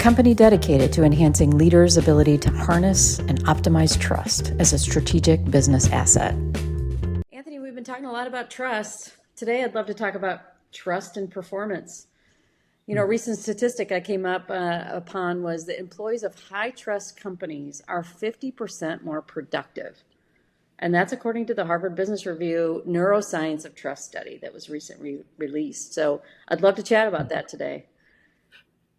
company dedicated to enhancing leaders' ability to harness and optimize trust as a strategic business asset. Anthony, we've been talking a lot about trust. Today, I'd love to talk about trust and performance. A recent statistic I came up upon was that employees of high trust companies are 50% more productive. And that's according to the Harvard Business Review Neuroscience of Trust study that was recently released. So I'd love to chat about that today.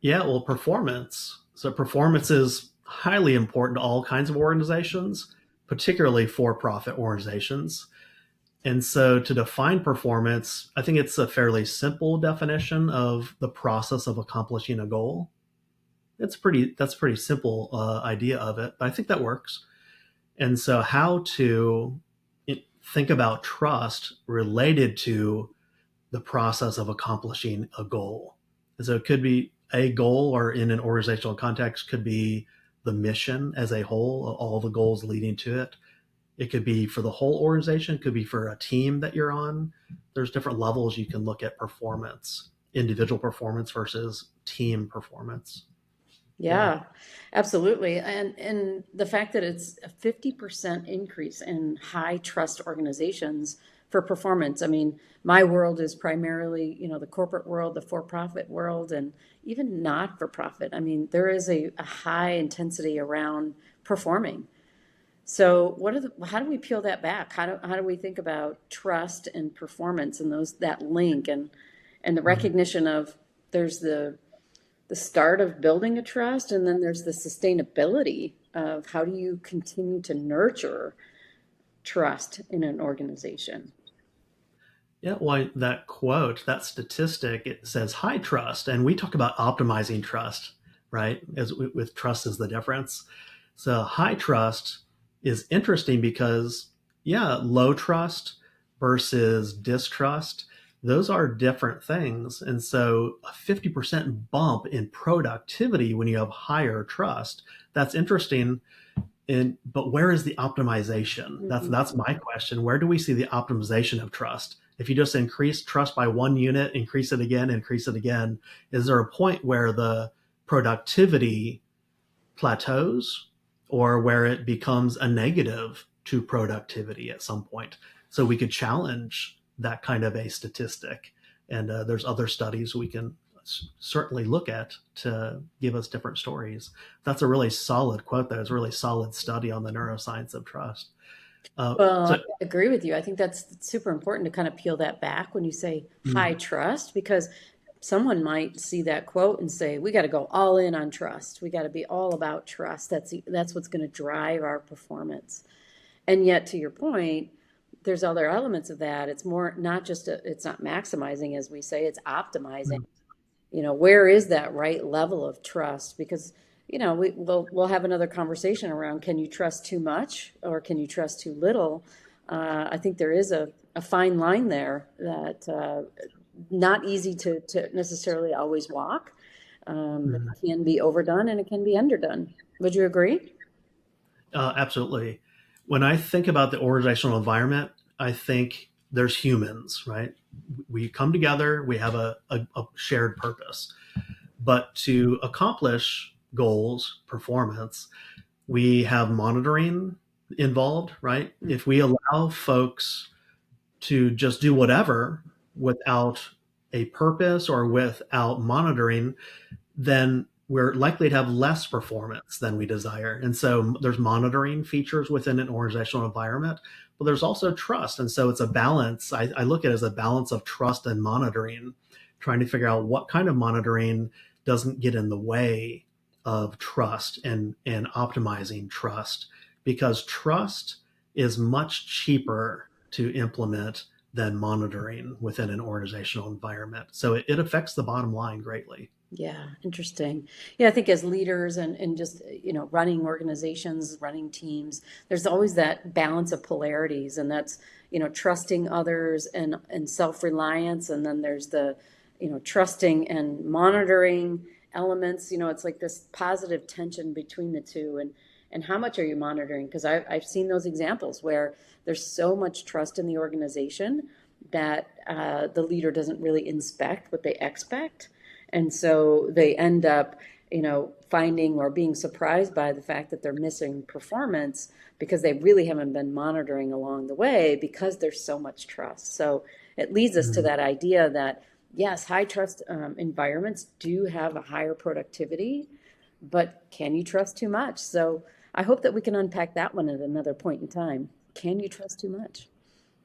Yeah, well, performance. So performance is highly important to all kinds of organizations, particularly for-profit organizations. And so to define performance, I think it's a fairly simple definition of the process of accomplishing a goal. That's pretty simple idea of it, but I think that works. And so how to think about trust related to the process of accomplishing a goal. And so it could be a goal, or in an organizational context could be the mission as a whole, all the goals leading to it. It could be for the whole organization, it could be for a team that you're on. There's different levels you can look at performance, individual performance versus team performance. Yeah, absolutely. And the fact that it's a 50% increase in high trust organizations for performance. I mean, my world is primarily, the corporate world, the for-profit world, and even not for profit. I mean, there is a high intensity around performing. So how do we peel that back? How do we think about trust and performance and that link and the recognition of there's the start of building a trust, and then there's the sustainability of how do you continue to nurture trust in an organization? Yeah, well, that quote, that statistic, it says high trust, and we talk about optimizing trust, right? As with trust is the difference. So high trust is interesting because, yeah, low trust versus distrust, those are different things. And so a 50% bump in productivity when you have higher trust, that's interesting. But where is the optimization? That's my question. Where do we see the optimization of trust? If you just increase trust by 1 unit, increase it again, is there a point where the productivity plateaus or where it becomes a negative to productivity at some point? So we could challenge that kind of a statistic. And there's other studies we can certainly look at to give us different stories. That's a really solid quote. That is a really solid study on the neuroscience of trust. Well, I agree with you. I think that's super important to kind of peel that back when you say high trust, because someone might see that quote and say, we got to go all in on trust. We got to be all about trust. That's what's going to drive our performance. And yet, to your point, there's other elements of that. It's more not just it's not maximizing, as we say, it's optimizing. Where is that right level of trust? Because we'll have another conversation around, can you trust too much or can you trust too little? I think there is a fine line there that not easy to necessarily always walk. It can be overdone and it can be underdone. Would you agree? Absolutely. When I think about the organizational environment, I think there's humans, right? We come together, we have a shared purpose. But to accomplish goals, performance, we have monitoring involved, right? If we allow folks to just do whatever without a purpose or without monitoring, then we're likely to have less performance than we desire. And so there's monitoring features within an organizational environment, but there's also trust. And so it's a balance. I look at it as a balance of trust and monitoring, trying to figure out what kind of monitoring doesn't get in the way of trust and optimizing trust, because trust is much cheaper to implement than monitoring within an organizational environment. So it affects the bottom line greatly. Yeah, interesting. Yeah, I think as leaders and just, running organizations, running teams, there's always that balance of polarities, and that's, trusting others and self-reliance. And then there's the, trusting and monitoring elements. It's like this positive tension between the two. And how much are you monitoring? Because I've seen those examples where there's so much trust in the organization that the leader doesn't really inspect what they expect. And so they end up finding or being surprised by the fact that they're missing performance because they really haven't been monitoring along the way because there's so much trust. So it leads us to Mhm. that idea that yes, high trust environments do have a higher productivity, but can you trust too much? So I hope that we can unpack that one at another point in time. Can you trust too much?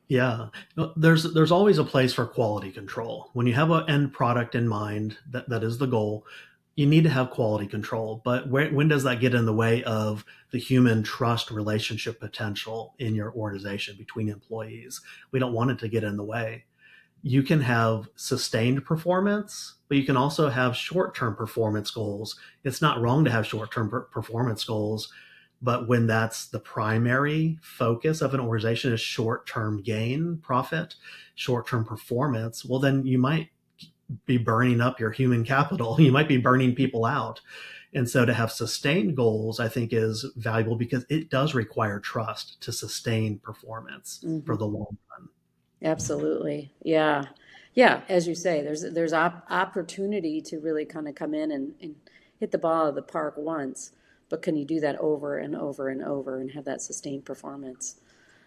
Yeah, no, there's always a place for quality control. When you have an end product in mind, that is the goal. You need to have quality control, but when does that get in the way of the human trust relationship potential in your organization between employees? We don't want it to get in the way. You can have sustained performance, but you can also have short-term performance goals. It's not wrong to have short-term performance goals, but when that's the primary focus of an organization is short-term gain, profit, short-term performance, well, then you might be burning up your human capital. You might be burning people out. And so to have sustained goals, I think is valuable because it does require trust to sustain performance for Hmm. the long run. Absolutely. Yeah. Yeah. As you say, there's opportunity to really kind of come in and hit the ball of the park once, but can you do that over and over and over and have that sustained performance?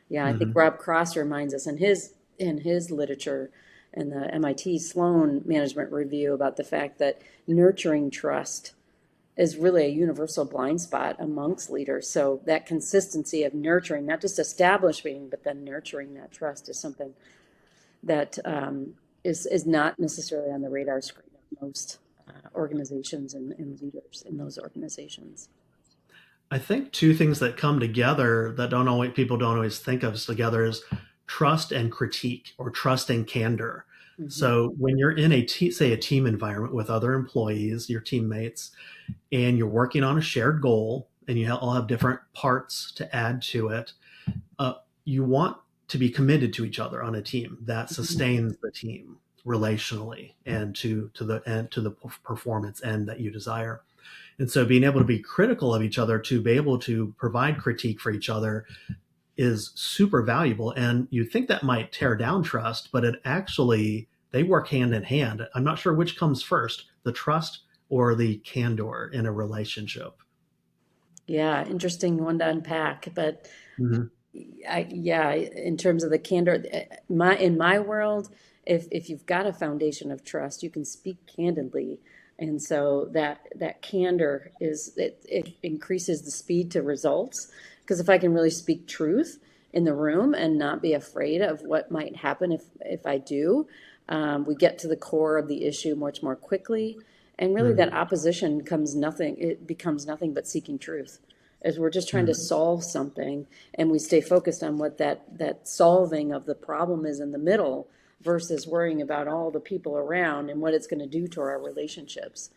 Yeah, I think Mm-hmm. Rob Cross reminds us in his literature in the MIT Sloan Management Review about the fact that nurturing trust is really a universal blind spot amongst leaders. So that consistency of nurturing, not just establishing, but then nurturing that trust is something that is not necessarily on the radar screen of most organizations and leaders in those organizations. I think two things that come together that don't always people don't always think of together is trust and critique or trust and candor. Hmm. So when you're in say a team environment with other employees, your teammates, and you're working on a shared goal, and you all have different parts to add to it, uh, you want to be committed to each other on a team that sustains the team relationally and to the performance end that you desire. And so being able to be critical of each other, to be able to provide critique for each other is super valuable. And you think that might tear down trust, but it actually, they work hand in hand. I'm not sure which comes first, the trust or the candor in a relationship. Yeah, interesting one to unpack, but Mhm. yeah, in terms of the candor, in my world, if you've got a foundation of trust, you can speak candidly, and so that candor it increases the speed to results. Because if I can really speak truth in the room and not be afraid of what might happen if I do, we get to the core of the issue much more quickly, and really that Mhm. opposition comes nothing. It becomes nothing but seeking truth as we're just trying to Mhm. solve something and we stay focused on what that solving of the problem is in the middle versus worrying about all the people around and what it's going to do to our relationships.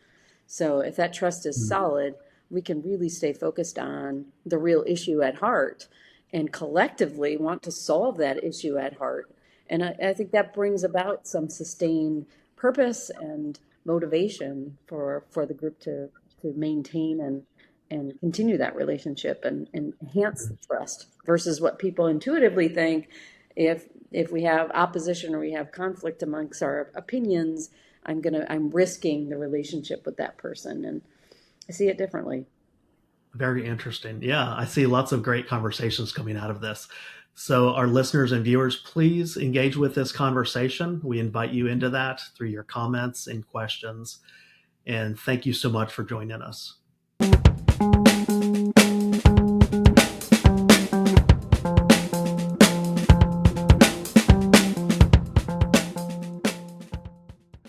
So if that trust is Mhm. solid, we can really stay focused on the real issue at heart and collectively want to solve that issue at heart. And I think that brings about some sustained purpose and motivation for the group to maintain and continue that relationship and enhance the trust versus what people intuitively think if we have opposition or we have conflict amongst our opinions, I'm risking the relationship with that person, and I see it differently. Very interesting. Yeah, I see lots of great conversations coming out of this. So, our listeners and viewers, please engage with this conversation. We invite you into that through your comments and questions. And thank you so much for joining us.